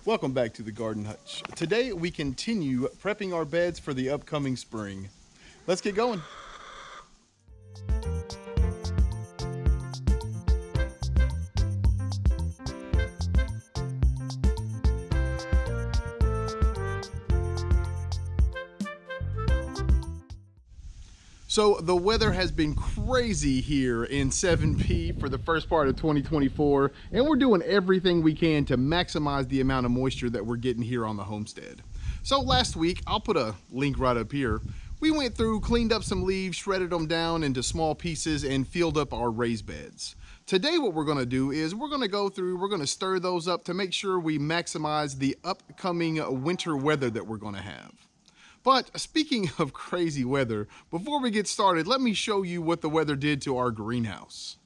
Welcome back to the Garden Hutch. Today we continue prepping our beds for the upcoming spring. Let's get going. So the weather has been crazy here in 7P for the first part of 2024, and we're doing everything we can to maximize the amount of moisture that we're getting here on the homestead. So last week, I'll put a link right up here, we went through, cleaned up some leaves, shredded them down into small pieces, and filled up our raised beds. Today what we're gonna do is we're gonna stir those up to make sure we maximize the upcoming winter weather that we're gonna have. But speaking of crazy weather, before we get started, let me show you what the weather did to our greenhouse.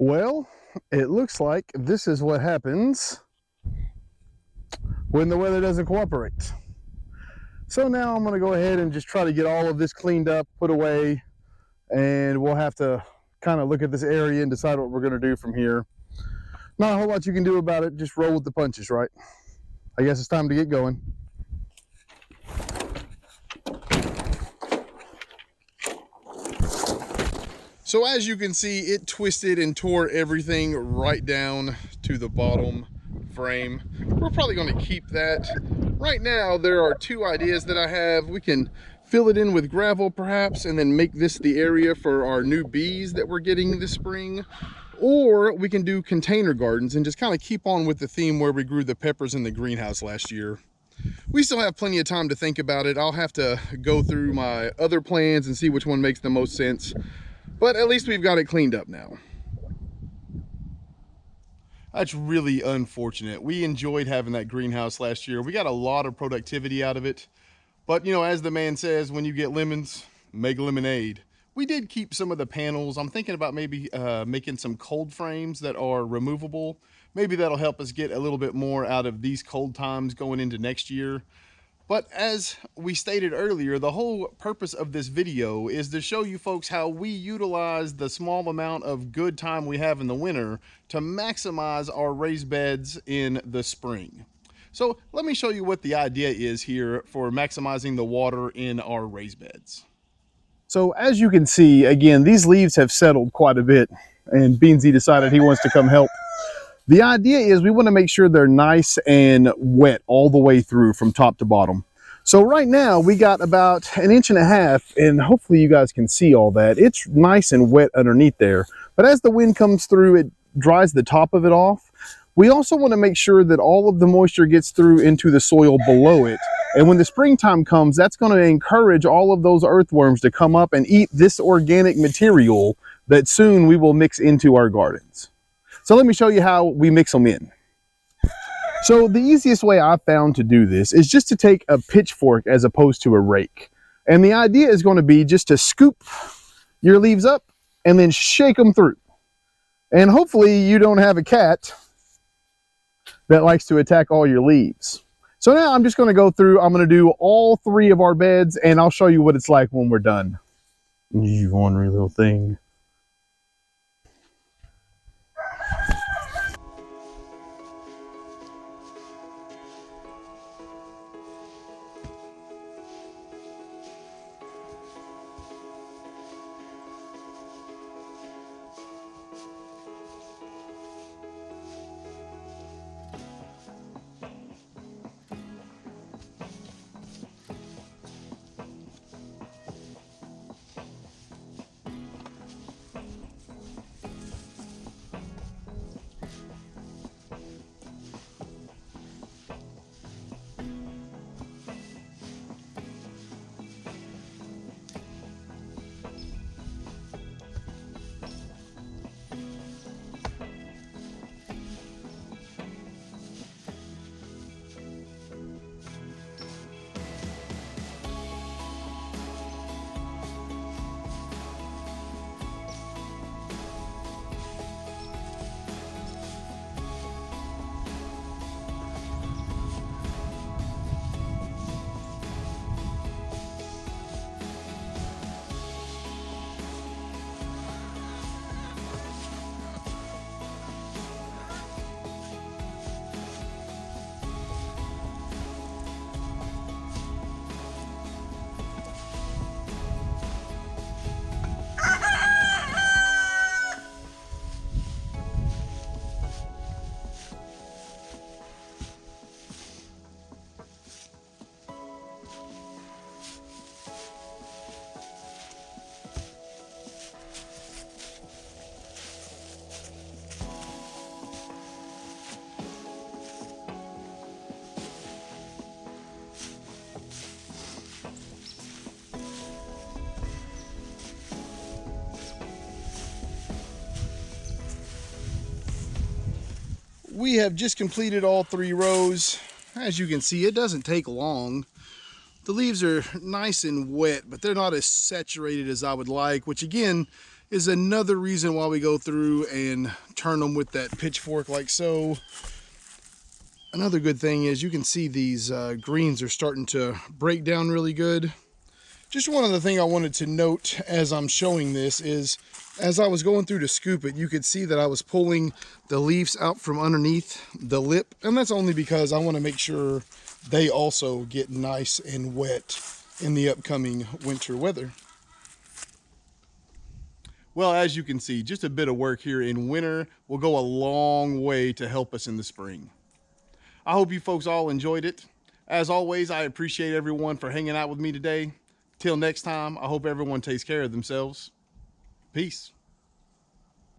Well, it looks like this is what happens when the weather doesn't cooperate. So now I'm going to go ahead and just try to get all of this cleaned up, put away, and we'll have to kind of look at this area and decide what we're going to do from here. Not a whole lot you can do about it, just roll with the punches, right? I guess it's time to get going. So as you can see, it twisted and tore everything right down to the bottom frame. We're probably going to keep that. Right now, there are two ideas that I have. We can fill it in with gravel perhaps, and then make this the area for our new bees that we're getting this spring. Or we can do container gardens and just kind of keep on with the theme where we grew the peppers in the greenhouse last year. We still have plenty of time to think about it. I'll have to go through my other plans and see which one makes the most sense. But at least we've got it cleaned up now. That's really unfortunate. We enjoyed having that greenhouse last year. We got a lot of productivity out of it. But, you know, as the man says, when you get lemons, make lemonade. We did keep some of the panels. I'm thinking about maybe making some cold frames that are removable. Maybe that'll help us get a little bit more out of these cold times going into next year. But as we stated earlier, the whole purpose of this video is to show you folks how we utilize the small amount of good time we have in the winter to maximize our raised beds in the spring. So let me show you what the idea is here for maximizing the water in our raised beds. So as you can see, again, these leaves have settled quite a bit, and Beansy decided he wants to come help. The idea is we want to make sure they're nice and wet all the way through from top to bottom. So right now we got about 1.5 inches, and hopefully you guys can see all that. It's nice and wet underneath there. But as the wind comes through, it dries the top of it off. We also want to make sure that all of the moisture gets through into the soil below it. And when the springtime comes, that's going to encourage all of those earthworms to come up and eat this organic material that soon we will mix into our gardens. So let me show you how we mix them in. So the easiest way I've found to do this is just to take a pitchfork as opposed to a rake. And the idea is going to be just to scoop your leaves up and then shake them through. And hopefully you don't have a cat that likes to attack all your leaves. So now I'm just going to go through, I'm going to do all 3 of our beds, and I'll show you what it's like when we're done. You ornery little thing. We have just completed all 3 rows. As you can see, it doesn't take long. The leaves are nice and wet, but they're not as saturated as I would like, which again is another reason why we go through and turn them with that pitchfork like so. Another good thing is you can see these greens are starting to break down really good. Just one other thing I wanted to note as I'm showing this is, as I was going through to scoop it, you could see that I was pulling the leaves out from underneath the lip, and that's only because I want to make sure they also get nice and wet in the upcoming winter weather. Well, as you can see, just a bit of work here in winter will go a long way to help us in the spring. I hope you folks all enjoyed it. As always, I appreciate everyone for hanging out with me today. Till next time, I hope everyone takes care of themselves. Peace.